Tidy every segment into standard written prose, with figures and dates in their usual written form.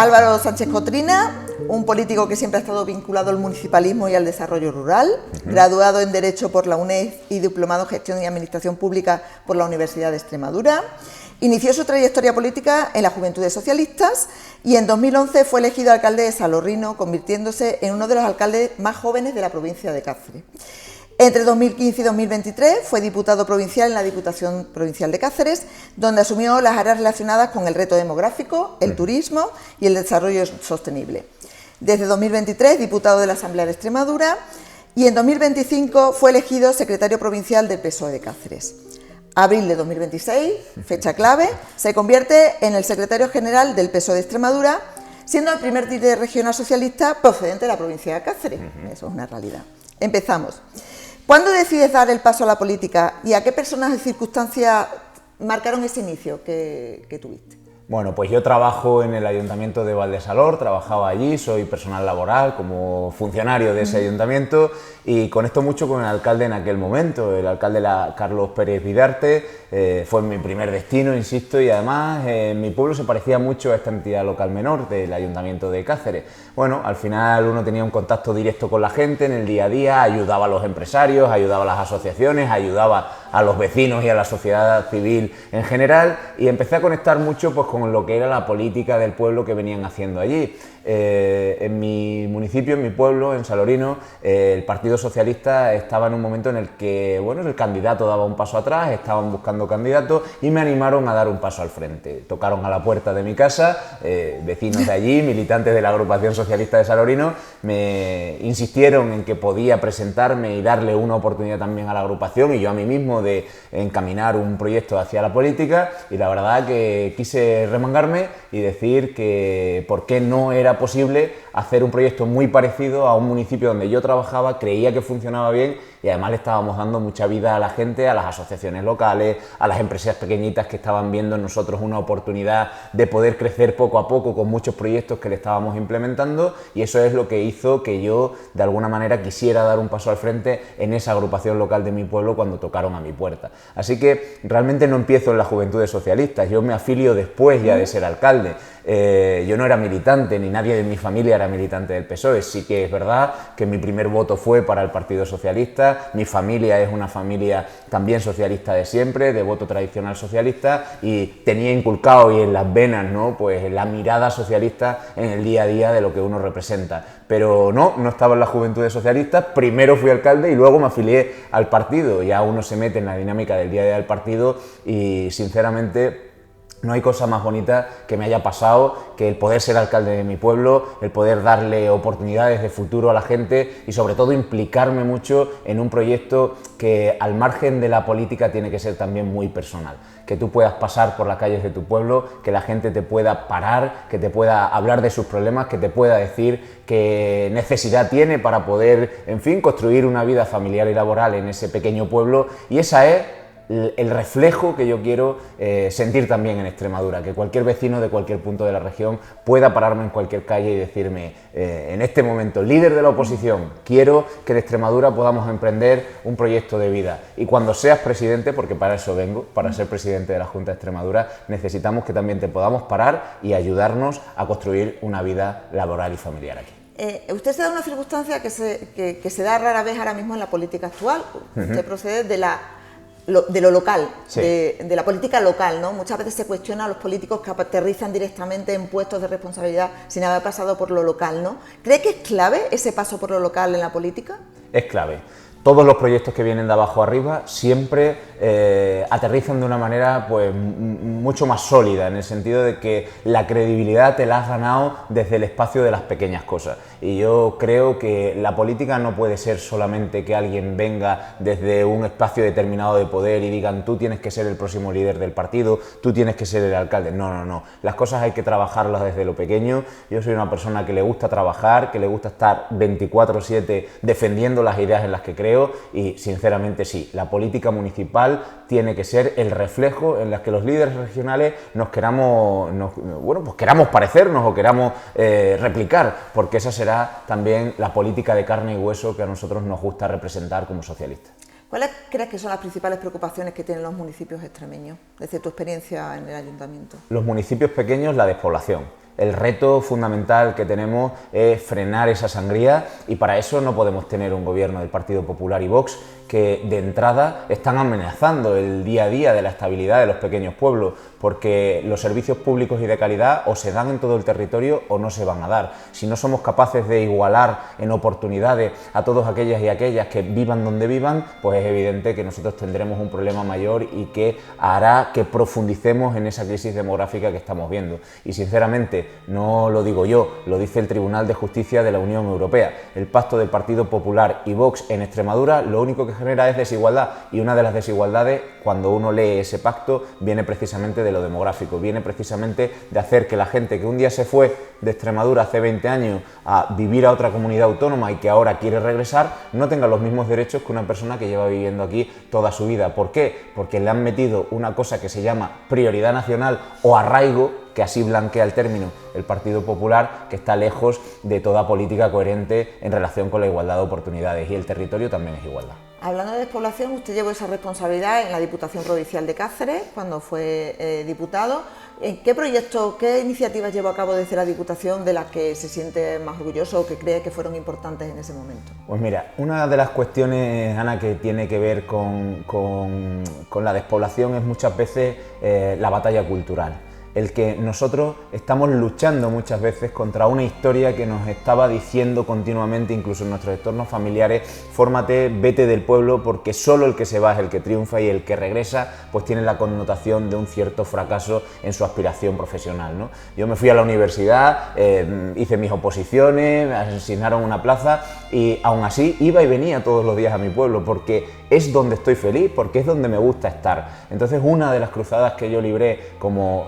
Álvaro Sánchez Cotrina, un político que siempre ha estado vinculado al municipalismo y al desarrollo rural, graduado en Derecho por la UNED y diplomado en Gestión y Administración Pública por la Universidad de Extremadura. Inició su trayectoria política en las Juventudes Socialistas y en 2011 fue elegido alcalde de Salorrino, convirtiéndose en uno de los alcaldes más jóvenes de la provincia de Cáceres. Entre 2015 y 2023 fue diputado provincial en la Diputación Provincial de Cáceres, donde asumió las áreas relacionadas con el reto demográfico, el turismo y el desarrollo sostenible. Desde 2023, diputado de la Asamblea de Extremadura, y en 2025 fue elegido secretario provincial del PSOE de Cáceres. Abril de 2026, fecha clave, se convierte en el secretario general del PSOE de Extremadura, siendo el primer líder regional socialista procedente de la provincia de Cáceres. Eso es una realidad. Empezamos. ¿Cuándo decides dar el paso a la política y a qué personas y circunstancias marcaron ese inicio que tuviste? Bueno, pues yo trabajo en el Ayuntamiento de Valdesalor, trabajaba allí, soy personal laboral como funcionario de ese ayuntamiento y conecto mucho con el alcalde en aquel momento. El alcalde Carlos Pérez Vidarte fue mi primer destino, insisto, y además mi pueblo se parecía mucho a esta entidad local menor del Ayuntamiento de Cáceres. Bueno, al final uno tenía un contacto directo con la gente en el día a día, ayudaba a los empresarios, ayudaba a las asociaciones, ayudaba a los vecinos y a la sociedad civil en general y empecé a conectar mucho pues, con lo que era la política del pueblo que venían haciendo allí. En mi municipio, en mi pueblo, en Salorrino, el Partido Socialista estaba en un momento en el que bueno, el candidato daba un paso atrás, estaban buscando candidatos y me animaron a dar un paso al frente. Tocaron a la puerta de mi casa, vecinos de allí, militantes de la Agrupación Socialista de Salorrino, me insistieron en que podía presentarme y darle una oportunidad también a la agrupación y yo a mí mismo de encaminar un proyecto hacia la política y la verdad que quise remangarme y decir que por qué no era posible hacer un proyecto muy parecido a un municipio donde yo trabajaba, creía que funcionaba bien y además le estábamos dando mucha vida a la gente, a las asociaciones locales, a las empresas pequeñitas que estaban viendo en nosotros una oportunidad de poder crecer poco a poco con muchos proyectos que le estábamos implementando y eso es lo que hizo que yo de alguna manera quisiera dar un paso al frente en esa agrupación local de mi pueblo cuando tocaron a mi puerta. Así que realmente no empiezo en las Juventudes Socialistas, yo me afilio después ya de ser alcalde. Yo no era militante, ni nadie de mi familia era militante del PSOE, sí que es verdad que mi primer voto fue para el Partido Socialista, mi familia es una familia también socialista de siempre, de voto tradicional socialista y tenía inculcado y en las venas, ¿no? Pues la mirada socialista en el día a día de lo que uno representa, pero no estaba en las Juventudes Socialistas, primero fui alcalde y luego me afilié al partido, ya uno se mete en la dinámica del día a día del partido y sinceramente no hay cosa más bonita que me haya pasado que el poder ser alcalde de mi pueblo, el poder darle oportunidades de futuro a la gente y sobre todo implicarme mucho en un proyecto que al margen de la política tiene que ser también muy personal. Que tú puedas pasar por las calles de tu pueblo, que la gente te pueda parar, que te pueda hablar de sus problemas, que te pueda decir qué necesidad tiene para poder, en fin, construir una vida familiar y laboral en ese pequeño pueblo y esa es el reflejo que yo quiero sentir también en Extremadura, que cualquier vecino de cualquier punto de la región pueda pararme en cualquier calle y decirme en este momento, líder de la oposición, quiero que en Extremadura podamos emprender un proyecto de vida y cuando seas presidente, porque para eso vengo, para ser presidente de la Junta de Extremadura, necesitamos que también te podamos parar y ayudarnos a construir una vida laboral y familiar aquí. Usted se da una circunstancia que se da rara vez ahora mismo en la política actual, usted procede de lo local, sí. de la política local, ¿no? Muchas veces se cuestiona a los políticos que aterrizan directamente en puestos de responsabilidad sin haber pasado por lo local, ¿no? ¿Cree que es clave ese paso por lo local en la política? Es clave. Todos los proyectos que vienen de abajo arriba siempre aterrizan de una manera pues, mucho más sólida, en el sentido de que la credibilidad te la has ganado desde el espacio de las pequeñas cosas. Y yo creo que la política no puede ser solamente que alguien venga desde un espacio determinado de poder y digan tú tienes que ser el próximo líder del partido, tú tienes que ser el alcalde. No. Las cosas hay que trabajarlas desde lo pequeño. Yo soy una persona que le gusta trabajar, que le gusta estar 24/7 defendiendo las ideas en las que creo y sinceramente sí, la política municipal tiene que ser el reflejo en las que los líderes regionales queramos parecernos o queramos replicar, porque esa será también la política de carne y hueso que a nosotros nos gusta representar como socialistas. ¿Cuáles crees que son las principales preocupaciones que tienen los municipios extremeños, desde tu experiencia en el ayuntamiento? Los municipios pequeños, la despoblación. El reto fundamental que tenemos es frenar esa sangría y para eso no podemos tener un gobierno del Partido Popular y Vox que de entrada están amenazando el día a día de la estabilidad de los pequeños pueblos, porque los servicios públicos y de calidad o se dan en todo el territorio o no se van a dar. Si no somos capaces de igualar en oportunidades a todos aquellas y aquellas que vivan donde vivan, pues es evidente que nosotros tendremos un problema mayor y que hará que profundicemos en esa crisis demográfica que estamos viendo. Y sinceramente, no lo digo yo, lo dice el Tribunal de Justicia de la Unión Europea. El pacto del Partido Popular y Vox en Extremadura lo único que genera es desigualdad, y una de las desigualdades, cuando uno lee ese pacto, viene precisamente de lo demográfico, viene precisamente de hacer que la gente que un día se fue de Extremadura hace 20 años a vivir a otra comunidad autónoma y que ahora quiere regresar, no tenga los mismos derechos que una persona que lleva viviendo aquí toda su vida. ¿Por qué? Porque le han metido una cosa que se llama prioridad nacional o arraigo, que así blanquea el término el Partido Popular, que está lejos de toda política coherente en relación con la igualdad de oportunidades, y el territorio también es igualdad. Hablando de despoblación, usted llevó esa responsabilidad en la Diputación Provincial de Cáceres, cuando fue diputado. ¿En qué proyectos, qué iniciativas llevó a cabo desde la Diputación de las que se siente más orgulloso o que cree que fueron importantes en ese momento? Pues mira, una de las cuestiones, Ana, que tiene que ver con la despoblación es muchas veces la batalla cultural. El que nosotros estamos luchando muchas veces contra una historia que nos estaba diciendo continuamente, incluso en nuestros entornos familiares: fórmate, vete del pueblo, porque solo el que se va es el que triunfa, y el que regresa pues tiene la connotación de un cierto fracaso en su aspiración profesional, ¿no? Yo me fui a la universidad, hice mis oposiciones, me asignaron una plaza y aún así iba y venía todos los días a mi pueblo, porque es donde estoy feliz, porque es donde me gusta estar. Entonces, una de las cruzadas que yo libré como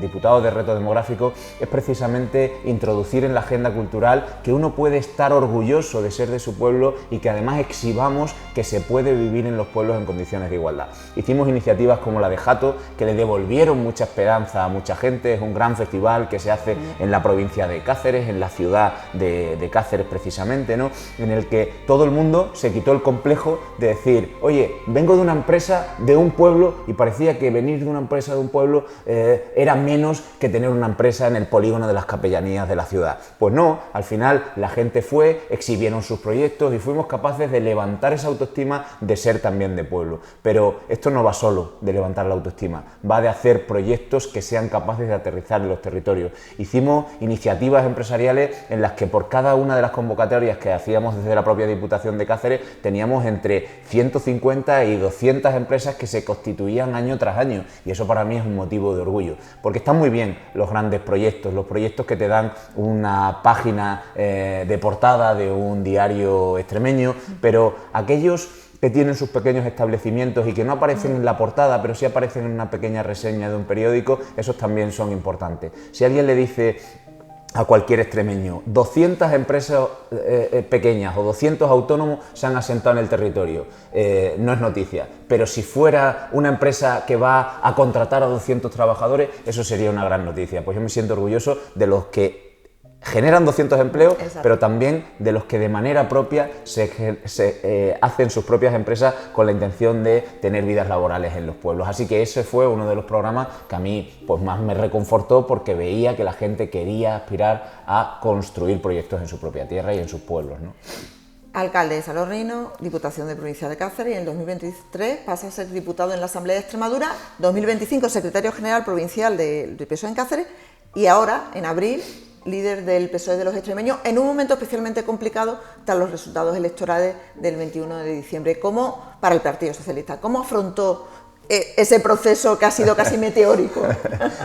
diputado de reto demográfico es precisamente introducir en la agenda cultural que uno puede estar orgulloso de ser de su pueblo y que además exhibamos que se puede vivir en los pueblos en condiciones de igualdad. Hicimos iniciativas como la de Jato, que le devolvieron mucha esperanza a mucha gente. Es un gran festival que se hace en la provincia de Cáceres, en la ciudad de Cáceres precisamente, ¿no? En el que todo el mundo se quitó el complejo de decir: oye, vengo de una empresa de un pueblo, y parecía que venir de una empresa de un pueblo era menos que tener una empresa en el polígono de las capellanías de la ciudad. Pues no, al final la gente fue, exhibieron sus proyectos y fuimos capaces de levantar esa autoestima de ser también de pueblo. Pero esto no va solo de levantar la autoestima, va de hacer proyectos que sean capaces de aterrizar en los territorios. Hicimos iniciativas empresariales en las que por cada una de las convocatorias que hacíamos desde la propia Diputación de Cáceres teníamos entre 150 y 200 empresas que se constituían año tras año, y eso para mí es un motivo de orgullo, porque están muy bien los grandes proyectos, los proyectos que te dan una página de portada de un diario extremeño, pero aquellos que tienen sus pequeños establecimientos y que no aparecen en la portada, pero sí aparecen en una pequeña reseña de un periódico, esos también son importantes. Si alguien le dice a cualquier extremeño: 200 empresas pequeñas o 200 autónomos se han asentado en el territorio, no es noticia, pero si fuera una empresa que va a contratar a 200 trabajadores, eso sería una gran noticia. Pues yo me siento orgulloso de los que generan 200 empleos, exacto, pero también de los que de manera propia se hacen sus propias empresas con la intención de tener vidas laborales en los pueblos. Así que ese fue uno de los programas que a mí pues más me reconfortó, porque veía que la gente quería aspirar a construir proyectos en su propia tierra y en sus pueblos, ¿no? Alcalde de Salorrino, Diputación de Provincia de Cáceres, y en el 2023 pasa a ser diputado en la Asamblea de Extremadura, 2025 secretario general provincial del PSOE en Cáceres, y ahora, en abril, líder del PSOE de los extremeños, en un momento especialmente complicado tras los resultados electorales del 21 de diciembre. ¿Cómo, para el Partido Socialista, cómo afrontó ese proceso que ha sido casi meteórico?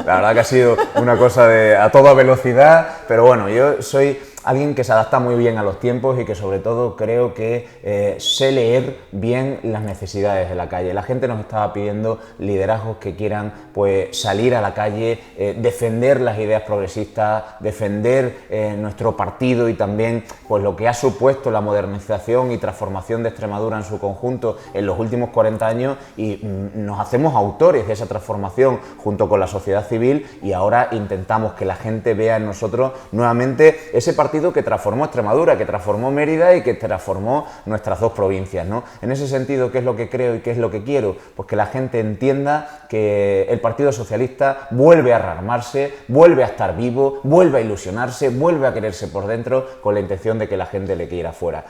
La verdad que ha sido una cosa a toda velocidad, pero bueno, yo soy alguien que se adapta muy bien a los tiempos y que sobre todo creo que sé leer bien las necesidades de la calle. La gente nos estaba pidiendo liderazgos que quieran pues salir a la calle, defender las ideas progresistas, defender nuestro partido y también pues lo que ha supuesto la modernización y transformación de Extremadura en su conjunto en los últimos 40 años, y nos hacemos autores de esa transformación junto con la sociedad civil, y ahora intentamos que la gente vea en nosotros nuevamente ese partido partido que transformó Extremadura, que transformó Mérida y que transformó nuestras dos provincias, ¿no? En ese sentido, ¿qué es lo que creo y qué es lo que quiero? Pues que la gente entienda que el Partido Socialista vuelve a rearmarse, vuelve a estar vivo, vuelve a ilusionarse, vuelve a quererse por dentro con la intención de que la gente le quiera fuera.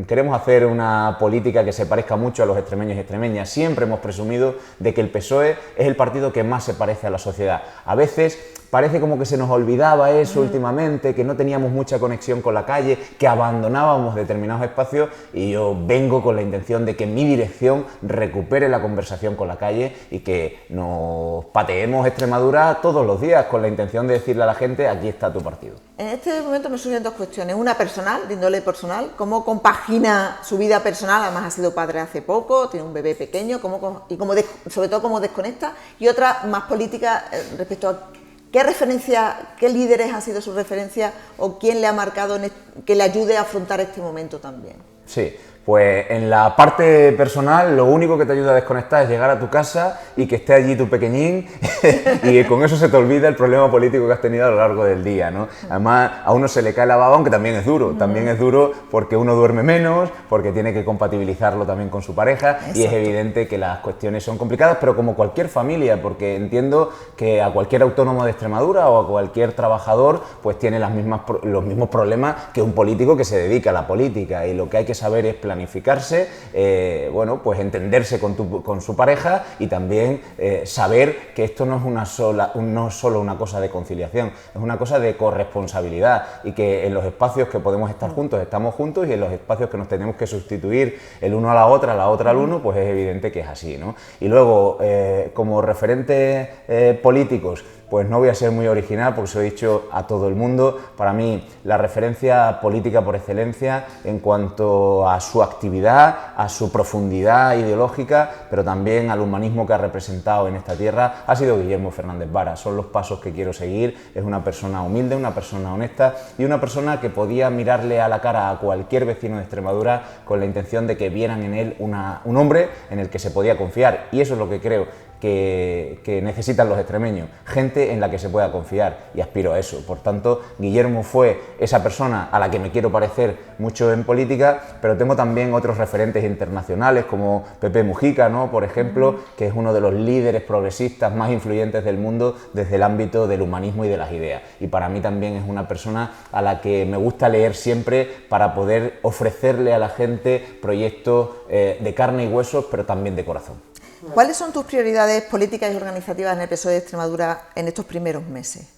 Queremos hacer una política que se parezca mucho a los extremeños y extremeñas. Siempre hemos presumido de que el PSOE es el partido que más se parece a la sociedad. A veces parece como que se nos olvidaba eso últimamente, que no teníamos mucha conexión con la calle, que abandonábamos determinados espacios, y yo vengo con la intención de que mi dirección recupere la conversación con la calle y que nos pateemos Extremadura todos los días con la intención de decirle a la gente: aquí está tu partido. En este momento me surgen dos cuestiones. Una personal, de índole personal, ¿cómo compagina su vida personal? Además ha sido padre hace poco, tiene un bebé pequeño, sobre todo cómo desconecta. Y otra más política, respecto a qué referencia, qué líderes han sido sus referencias o quién le ha marcado que le ayude a afrontar este momento también. Sí. Pues en la parte personal, lo único que te ayuda a desconectar es llegar a tu casa y que esté allí tu pequeñín y con eso se te olvida el problema político que has tenido a lo largo del día, ¿no? Además, a uno se le cae la baba, aunque también es duro porque uno duerme menos, porque tiene que compatibilizarlo también con su pareja. Exacto. Y es evidente que las cuestiones son complicadas, pero como cualquier familia, porque entiendo que a cualquier autónomo de Extremadura o a cualquier trabajador pues tiene los mismos problemas que un político que se dedica a la política, y lo que hay que saber es planificarse, pues entenderse con su pareja, y también saber que esto no es solo una cosa de conciliación, es una cosa de corresponsabilidad, y que en los espacios que podemos estar juntos estamos juntos, y en los espacios que nos tenemos que sustituir el uno a la otra al uno, pues es evidente que es así, ¿no? Y luego, como referentes políticos, pues no voy a ser muy original porque se lo he dicho a todo el mundo. Para mí, la referencia política por excelencia en cuanto a su actividad, a su profundidad ideológica, pero también al humanismo que ha representado en esta tierra, ha sido Guillermo Fernández Vara. Son los pasos que quiero seguir. Es una persona humilde, una persona honesta y una persona que podía mirarle a la cara a cualquier vecino de Extremadura con la intención de que vieran en él un hombre en el que se podía confiar. Y eso es lo que creo que necesitan los extremeños, gente en la que se pueda confiar, y aspiro a eso. Por tanto, Guillermo fue esa persona a la que me quiero parecer mucho en política, pero tengo también otros referentes internacionales como Pepe Mujica, ¿no?, por ejemplo, que es uno de los líderes progresistas más influyentes del mundo desde el ámbito del humanismo y de las ideas, y para mí también es una persona a la que me gusta leer siempre para poder ofrecerle a la gente proyectos de carne y huesos, pero también de corazón. ¿Cuáles son tus prioridades políticas y organizativas en el PSOE de Extremadura en estos primeros meses?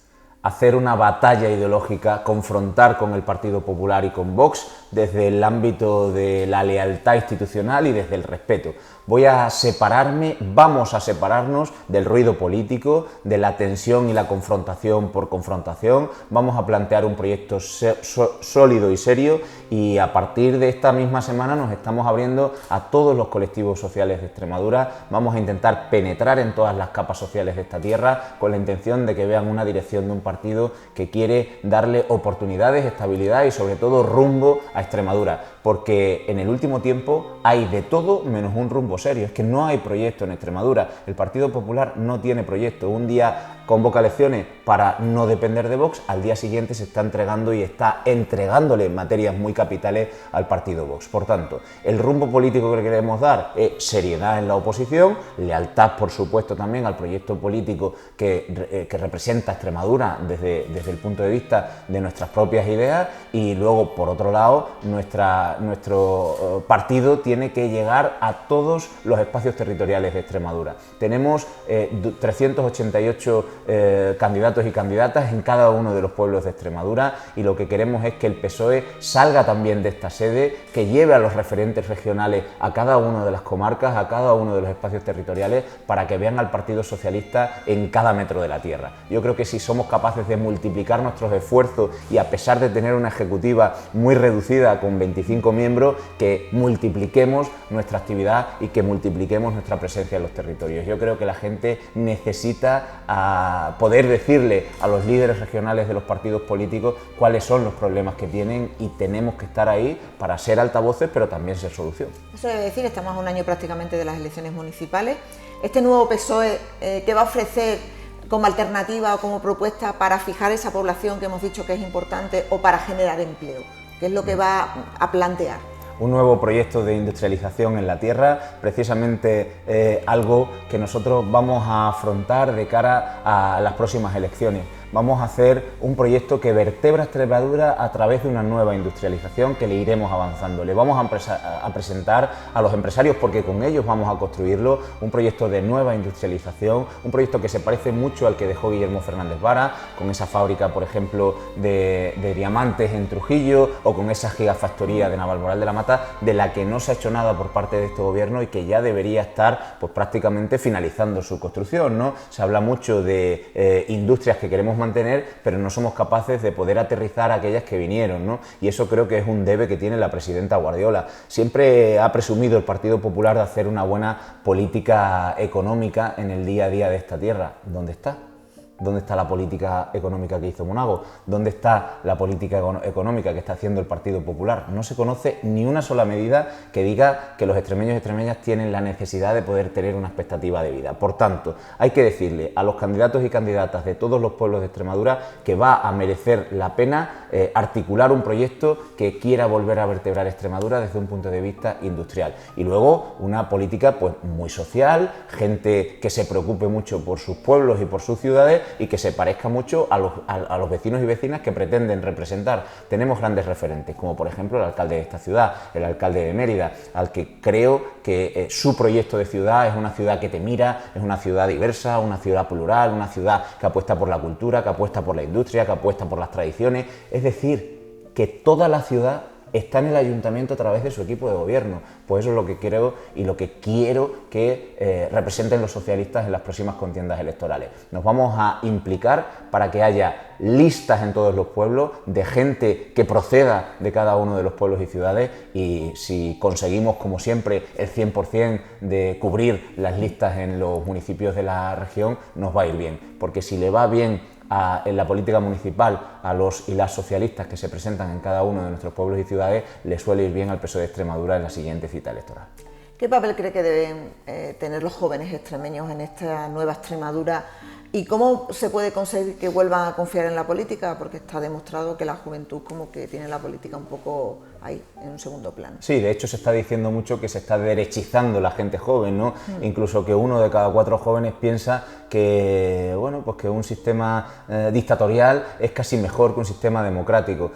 Hacer una batalla ideológica, confrontar con el Partido Popular y con Vox desde el ámbito de la lealtad institucional y desde el respeto. Vamos a separarnos del ruido político, de la tensión y la confrontación por confrontación. Vamos a plantear un proyecto sólido y serio, y a partir de esta misma semana nos estamos abriendo a todos los colectivos sociales de Extremadura. Vamos a intentar penetrar en todas las capas sociales de esta tierra con la intención de que vean una dirección de un partido que quiere darle oportunidades, estabilidad y sobre todo rumbo a Extremadura, porque en el último tiempo hay de todo menos un rumbo serio. Es que no hay proyecto en Extremadura. El Partido Popular no tiene proyecto. Un día convoca elecciones para no depender de Vox, al día siguiente se está entregando y está entregándole materias muy capitales al partido Vox. Por tanto, el rumbo político que le queremos dar es seriedad en la oposición, lealtad, por supuesto, también al proyecto político que representa Extremadura desde el punto de vista de nuestras propias ideas, y luego, por otro lado, nuestro partido tiene que llegar a todos los espacios territoriales de Extremadura. Tenemos 388 candidatos y candidatas en cada uno de los pueblos de Extremadura, y lo que queremos es que el PSOE salga también de esta sede, que lleve a los referentes regionales a cada una de las comarcas, a cada uno de los espacios territoriales, para que vean al Partido Socialista en cada metro de la tierra. Yo creo que si somos capaces de multiplicar nuestros esfuerzos, y a pesar de tener una ejecutiva muy reducida con 25 miembros, que multipliquemos nuestra actividad y que multipliquemos nuestra presencia en los territorios. Yo creo que la gente necesita poder decirle a los líderes regionales de los partidos políticos cuáles son los problemas que tienen, y tenemos que estar ahí para ser altavoces, pero también ser solución. Eso debe decir, estamos a un año prácticamente de las elecciones municipales. Este nuevo PSOE, ¿qué va a ofrecer como alternativa o como propuesta para fijar esa población que hemos dicho que es importante o para generar empleo? ¿Qué es lo que va a plantear? Un nuevo proyecto de industrialización en la tierra, precisamente algo que nosotros vamos a afrontar de cara a las próximas elecciones. Vamos a hacer un proyecto que vertebra Extremadura a través de una nueva industrialización que le iremos avanzando. Le vamos a presentar a los empresarios, porque con ellos vamos a construirlo, un proyecto de nueva industrialización, un proyecto que se parece mucho al que dejó Guillermo Fernández Vara, con esa fábrica, por ejemplo, de diamantes en Trujillo, o con esa gigafactoría de Navalmoral de la Mata, de la que no se ha hecho nada por parte de este gobierno y que ya debería estar pues prácticamente finalizando su construcción, ¿no? Se habla mucho de industrias que queremos mantener, pero no somos capaces de poder aterrizar aquellas que vinieron, ¿no? Y eso creo que es un debe que tiene la presidenta Guardiola. Siempre ha presumido el Partido Popular de hacer una buena política económica en el día a día de esta tierra. ¿Dónde está? ¿Dónde está la política económica que hizo Monago? ¿Dónde está la política económica que está haciendo el Partido Popular? No se conoce ni una sola medida que diga que los extremeños y extremeñas tienen la necesidad de poder tener una expectativa de vida. Por tanto, hay que decirle a los candidatos y candidatas de todos los pueblos de Extremadura que va a merecer la pena articular un proyecto que quiera volver a vertebrar Extremadura desde un punto de vista industrial. Y luego una política pues muy social, gente que se preocupe mucho por sus pueblos y por sus ciudades, y que se parezca mucho a los vecinos y vecinas que pretenden representar. Tenemos grandes referentes, como por ejemplo el alcalde de esta ciudad, el alcalde de Mérida, al que creo que su proyecto de ciudad es una ciudad que te mira, es una ciudad diversa, una ciudad plural, una ciudad que apuesta por la cultura, que apuesta por la industria, que apuesta por las tradiciones. Es decir, que toda la ciudad está en el ayuntamiento a través de su equipo de gobierno. Pues eso es lo que creo y lo que quiero que representen los socialistas en las próximas contiendas electorales. Nos vamos a implicar para que haya listas en todos los pueblos de gente que proceda de cada uno de los pueblos y ciudades, y si conseguimos, como siempre, el 100% de cubrir las listas en los municipios de la región, nos va a ir bien. Porque si le va bien en la política municipal a los y las socialistas que se presentan en cada uno de nuestros pueblos y ciudades, le suele ir bien al PSOE de Extremadura en la siguiente cita electoral. ¿Qué papel cree que deben tener los jóvenes extremeños en esta nueva Extremadura? ¿Y cómo se puede conseguir que vuelvan a confiar en la política? Porque está demostrado que la juventud como que tiene la política un poco ahí, en un segundo plano. Sí, de hecho se está diciendo mucho que se está derechizando la gente joven, ¿no? Incluso que 1 de cada 4 jóvenes piensa que, bueno, pues que un sistema dictatorial es casi mejor que un sistema democrático.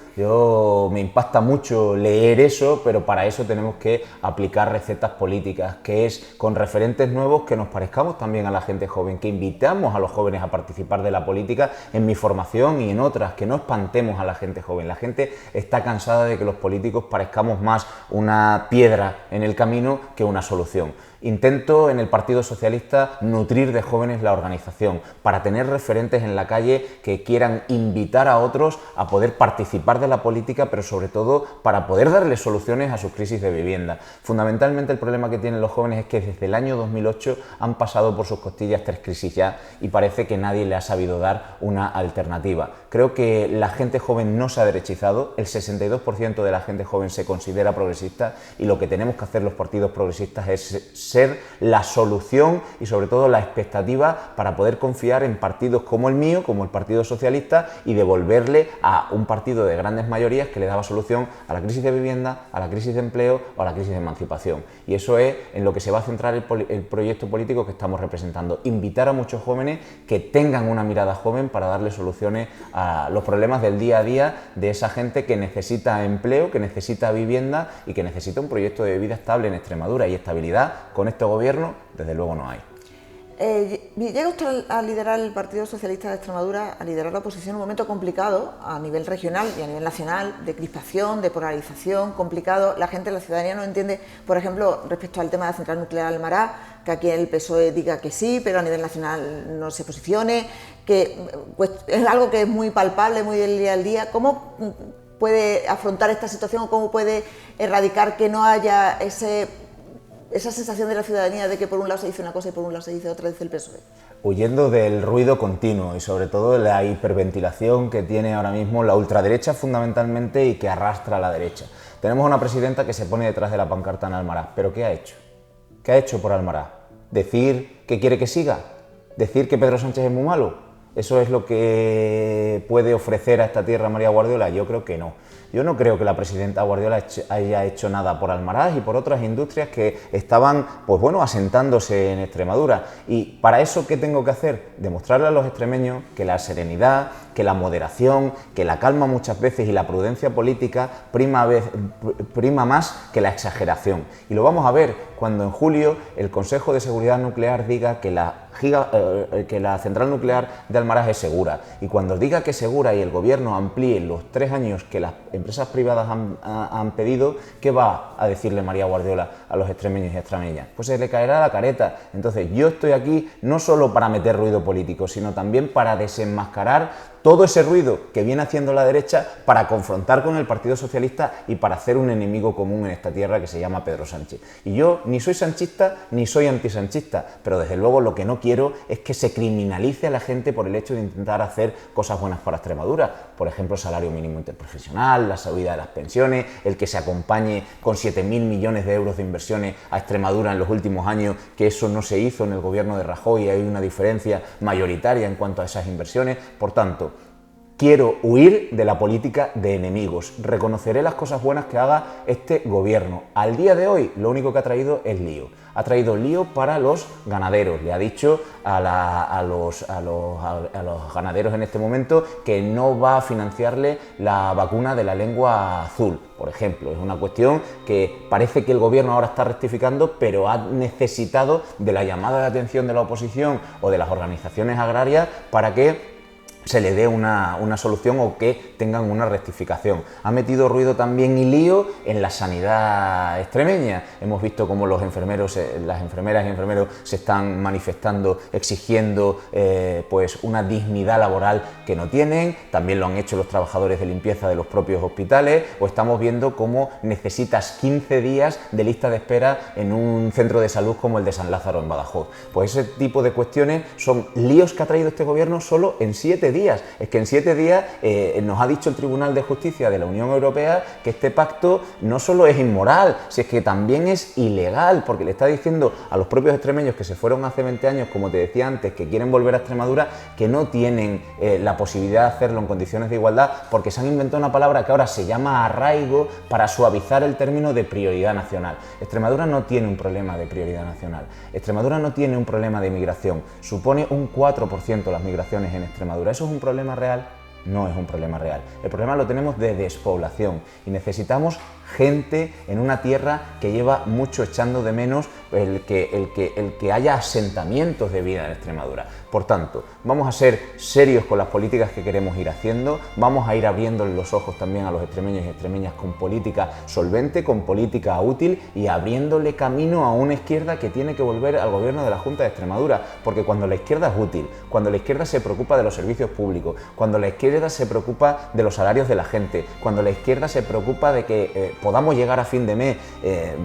Me impacta mucho leer eso, pero para eso tenemos que aplicar recetas políticas, que es con referentes nuevos que nos parezcamos también a la gente joven, que invitamos a los jóvenes a participar de la política en mi formación y en otras, que no espantemos a la gente joven. La gente está cansada de que los políticos parezcamos más una piedra en el camino que una solución. Intento en el Partido Socialista nutrir de jóvenes la organización para tener referentes en la calle que quieran invitar a otros a poder participar de la política, pero sobre todo para poder darles soluciones a sus crisis de vivienda. Fundamentalmente el problema que tienen los jóvenes es que desde el año 2008 han pasado por sus costillas 3 crisis ya y parece que nadie le ha sabido dar una alternativa. Creo que la gente joven no se ha derechizado, el 62% de la gente joven se considera progresista, y lo que tenemos que hacer los partidos progresistas es ser la solución y sobre todo la expectativa para poder confiar en partidos como el mío, como el Partido Socialista, y devolverle a un partido de grandes mayorías que le daba solución a la crisis de vivienda, a la crisis de empleo o a la crisis de emancipación. Y eso es en lo que se va a centrar el proyecto político que estamos representando. Invitar a muchos jóvenes que tengan una mirada joven para darle soluciones a los problemas del día a día de esa gente que necesita empleo, que necesita vivienda y que necesita un proyecto de vida estable en Extremadura. Y estabilidad con este gobierno, desde luego, no hay. Llega usted a liderar el Partido Socialista de Extremadura, a liderar la oposición en un momento complicado a nivel regional y a nivel nacional, de crispación, de polarización, complicado. La gente, la ciudadanía no entiende, por ejemplo, respecto al tema de la central nuclear Almará, que aquí el PSOE diga que sí, pero a nivel nacional no se posicione, que pues, es algo que es muy palpable, muy del día al día. ¿Cómo puede afrontar esta situación o cómo puede erradicar que no haya esa sensación de la ciudadanía de que por un lado se dice una cosa y por un lado se dice otra, dice el PSOE? Huyendo del ruido continuo y sobre todo de la hiperventilación que tiene ahora mismo la ultraderecha fundamentalmente y que arrastra a la derecha. Tenemos una presidenta que se pone detrás de la pancarta en Almará, pero ¿qué ha hecho? ¿Qué ha hecho por Almará? ¿Decir que quiere que siga? decir que Pedro Sánchez es muy malo. ¿Eso es lo que puede ofrecer a esta tierra María Guardiola? Yo creo que no. Yo no creo que la presidenta Guardiola haya hecho nada por Almaraz y por otras industrias que estaban, pues bueno, asentándose en Extremadura. Y para eso, ¿qué tengo que hacer? Demostrarle a los extremeños que la serenidad, que la moderación, que la calma muchas veces y la prudencia política prima más que la exageración. Y lo vamos a ver cuando en julio el Consejo de Seguridad Nuclear diga que la central nuclear de Almaraz es segura. Y cuando diga que es segura y el gobierno amplíe los 3 años que las empresas privadas han pedido, ¿qué va a decirle María Guardiola a los extremeños y extremeñas? Pues se le caerá la careta. Entonces yo estoy aquí no solo para meter ruido político, sino también para desenmascarar todo ese ruido que viene haciendo la derecha para confrontar con el Partido Socialista y para hacer un enemigo común en esta tierra que se llama Pedro Sánchez. Y yo ni soy sanchista ni soy antisanchista, pero desde luego lo que no quiero es que se criminalice a la gente por el hecho de intentar hacer cosas buenas para Extremadura. Por ejemplo, el salario mínimo interprofesional, la subida de las pensiones, el que se acompañe con 7.000 millones de euros de inversiones a Extremadura en los últimos años, que eso no se hizo en el gobierno de Rajoy, hay una diferencia mayoritaria en cuanto a esas inversiones. Por tanto, quiero huir de la política de enemigos. Reconoceré las cosas buenas que haga este gobierno. Al día de hoy, lo único que ha traído es lío. Ha traído lío para los ganaderos. Le ha dicho a los ganaderos en este momento que no va a financiarle la vacuna de la lengua azul, por ejemplo. Es una cuestión que parece que el gobierno ahora está rectificando, pero ha necesitado de la llamada de atención de la oposición o de las organizaciones agrarias para que se le dé una solución o que tengan una rectificación. Ha metido ruido también y lío en la sanidad extremeña. Hemos visto cómo los enfermeros, las enfermeras y enfermeros se están manifestando, exigiendo pues una dignidad laboral que no tienen. También lo han hecho los trabajadores de limpieza de los propios hospitales. O estamos viendo cómo necesitas 15 días de lista de espera en un centro de salud como el de San Lázaro en Badajoz. Pues ese tipo de cuestiones son líos que ha traído este gobierno solo en 7 días. Es que en 7 días nos ha dicho el Tribunal de Justicia de la Unión Europea que este pacto no solo es inmoral, si es que también es ilegal, porque le está diciendo a los propios extremeños que se fueron hace 20 años, como te decía antes, que quieren volver a Extremadura, que no tienen la posibilidad de hacerlo en condiciones de igualdad, porque se han inventado una palabra que ahora se llama arraigo para suavizar el término de prioridad nacional. Extremadura no tiene un problema de prioridad nacional. Extremadura no tiene un problema de migración. Supone un 4% las migraciones en Extremadura. ¿Eso es un problema real? No es un problema real. El problema lo tenemos de despoblación y necesitamos gente en una tierra que lleva mucho echando de menos el que haya asentamientos de vida en Extremadura. Por tanto, vamos a ser serios con las políticas que queremos ir haciendo, vamos a ir abriéndole los ojos también a los extremeños y extremeñas con política solvente, con política útil y abriéndole camino a una izquierda que tiene que volver al gobierno de la Junta de Extremadura, porque cuando la izquierda es útil, cuando la izquierda se preocupa de los servicios públicos, cuando la izquierda se preocupa de los salarios de la gente, cuando la izquierda se preocupa de que podamos llegar a fin de mes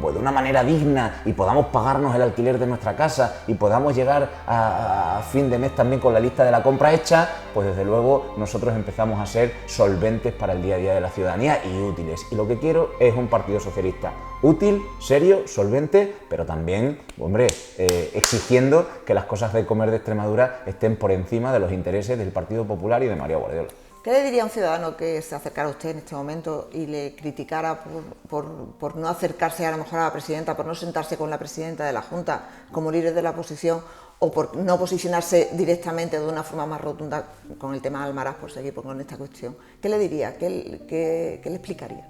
pues de una manera digna y podamos pagarnos el alquiler de nuestra casa y podamos llegar a fin de mes también con la lista de la compra hecha, pues desde luego nosotros empezamos a ser solventes para el día a día de la ciudadanía y útiles. Y lo que quiero es un Partido Socialista útil, serio, solvente, pero también, hombre, exigiendo que las cosas de comer de Extremadura estén por encima de los intereses del Partido Popular y de María Guardiola. ¿Qué le diría a un ciudadano que se acercara a usted en este momento y le criticara por no acercarse a lo mejor a la presidenta, por no sentarse con la presidenta de la Junta como líder de la oposición o por no posicionarse directamente de una forma más rotunda con el tema de Almaraz, por seguir con esta cuestión? ¿Qué le diría? ¿Qué le explicaría?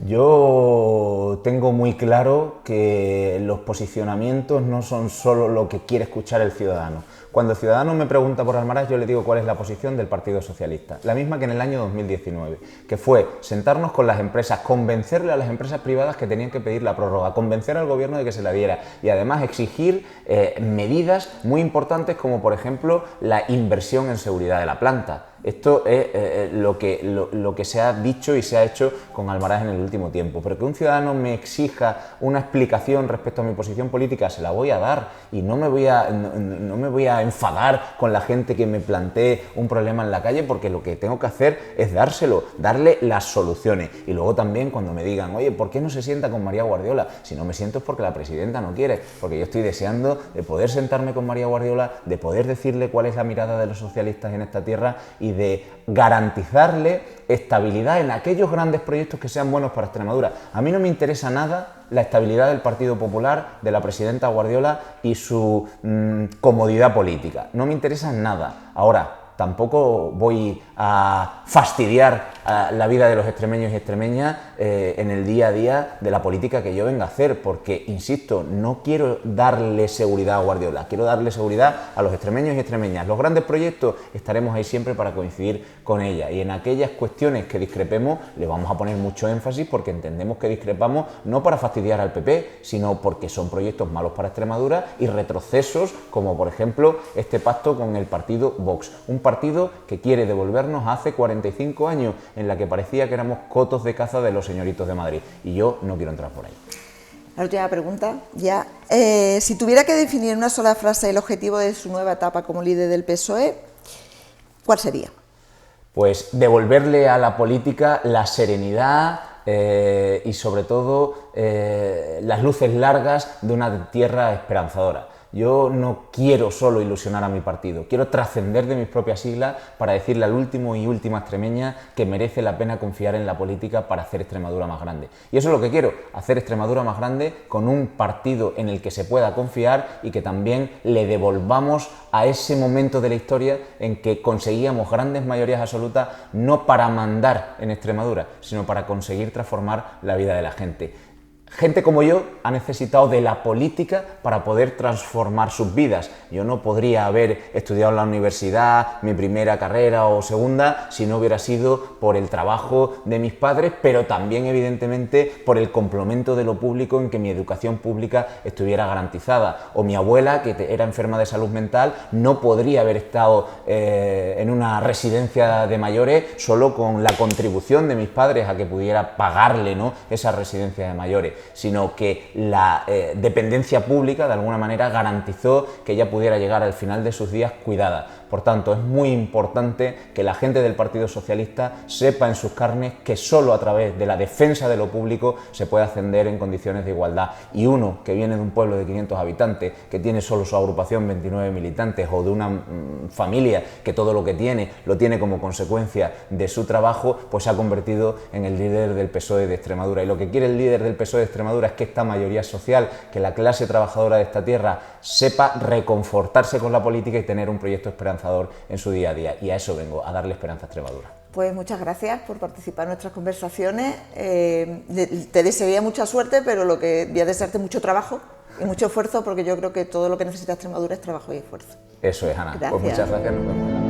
Yo tengo muy claro que los posicionamientos no son solo lo que quiere escuchar el ciudadano. Cuando el ciudadano me pregunta por Almaraz, yo le digo cuál es la posición del Partido Socialista. La misma que en el año 2019, que fue sentarnos con las empresas, convencerle a las empresas privadas que tenían que pedir la prórroga, convencer al gobierno de que se la diera y además exigir medidas muy importantes como por ejemplo la inversión en seguridad de la planta. Esto es lo que se ha dicho y se ha hecho con Almaraz en el último tiempo. Pero que un ciudadano me exija una explicación respecto a mi posición política, se la voy a dar, y no me voy a enfadar con la gente que me plantee un problema en la calle, porque lo que tengo que hacer es dárselo, darle las soluciones. Y luego también cuando me digan, oye, ¿por qué no se sienta con María Guardiola? Si no me siento es porque la presidenta no quiere, porque yo estoy deseando de poder sentarme con María Guardiola, de poder decirle cuál es la mirada de los socialistas en esta tierra y de garantizarle estabilidad en aquellos grandes proyectos que sean buenos para Extremadura. A mí no me interesa nada la estabilidad del Partido Popular, de la presidenta Guardiola y su comodidad política. No me interesa nada. Ahora, tampoco voy a fastidiar la vida de los extremeños y extremeñas en el día a día de la política que yo venga a hacer, porque, insisto, no quiero darle seguridad a Guardiola, quiero darle seguridad a los extremeños y extremeñas. Los grandes proyectos estaremos ahí siempre para coincidir con ella, y en aquellas cuestiones que discrepemos le vamos a poner mucho énfasis, porque entendemos que discrepamos no para fastidiar al PP, sino porque son proyectos malos para Extremadura y retrocesos, como por ejemplo este pacto con el partido Vox, un partido que quiere devolvernos a hace 45 años, en la que parecía que éramos cotos de caza de los señoritos de Madrid, y yo no quiero entrar por ahí. La última pregunta, ya. Si tuviera que definir en una sola frase el objetivo de su nueva etapa como líder del PSOE, ¿cuál sería? Pues devolverle a la política la serenidad y sobre todo las luces largas de una tierra esperanzadora. Yo no quiero solo ilusionar a mi partido, quiero trascender de mis propias siglas para decirle al último y última extremeña que merece la pena confiar en la política para hacer Extremadura más grande. Y eso es lo que quiero, hacer Extremadura más grande con un partido en el que se pueda confiar y que también le devolvamos a ese momento de la historia en que conseguíamos grandes mayorías absolutas, no para mandar en Extremadura, sino para conseguir transformar la vida de la gente. Gente como yo ha necesitado de la política para poder transformar sus vidas. Yo no podría haber estudiado en la universidad, mi primera carrera o segunda, si no hubiera sido por el trabajo de mis padres, pero también evidentemente por el complemento de lo público en que mi educación pública estuviera garantizada. O mi abuela, que era enferma de salud mental, no podría haber estado en una residencia de mayores solo con la contribución de mis padres a que pudiera pagarle, ¿no?, esa residencia de mayores, sino que la dependencia pública de alguna manera garantizó que ella pudiera llegar al final de sus días cuidada. Por tanto, es muy importante que la gente del Partido Socialista sepa en sus carnes que solo a través de la defensa de lo público se puede ascender en condiciones de igualdad. Y uno que viene de un pueblo de 500 habitantes, que tiene solo su agrupación 29 militantes, o de una familia que todo lo que tiene lo tiene como consecuencia de su trabajo, pues se ha convertido en el líder del PSOE de Extremadura. Y lo que quiere el líder del PSOE de Extremadura es que esta mayoría social, que la clase trabajadora de esta tierra sepa reconfortarse con la política y tener un proyecto esperanzador en su día a día, y a eso vengo, a darle esperanza a Extremadura. Pues muchas gracias por participar en nuestras conversaciones. Te desearía mucha suerte, pero lo que voy a desearte mucho trabajo y mucho esfuerzo, porque yo creo que todo lo que necesita Extremadura es trabajo y esfuerzo. Eso es, Ana. Gracias. Pues muchas gracias, nos vemos.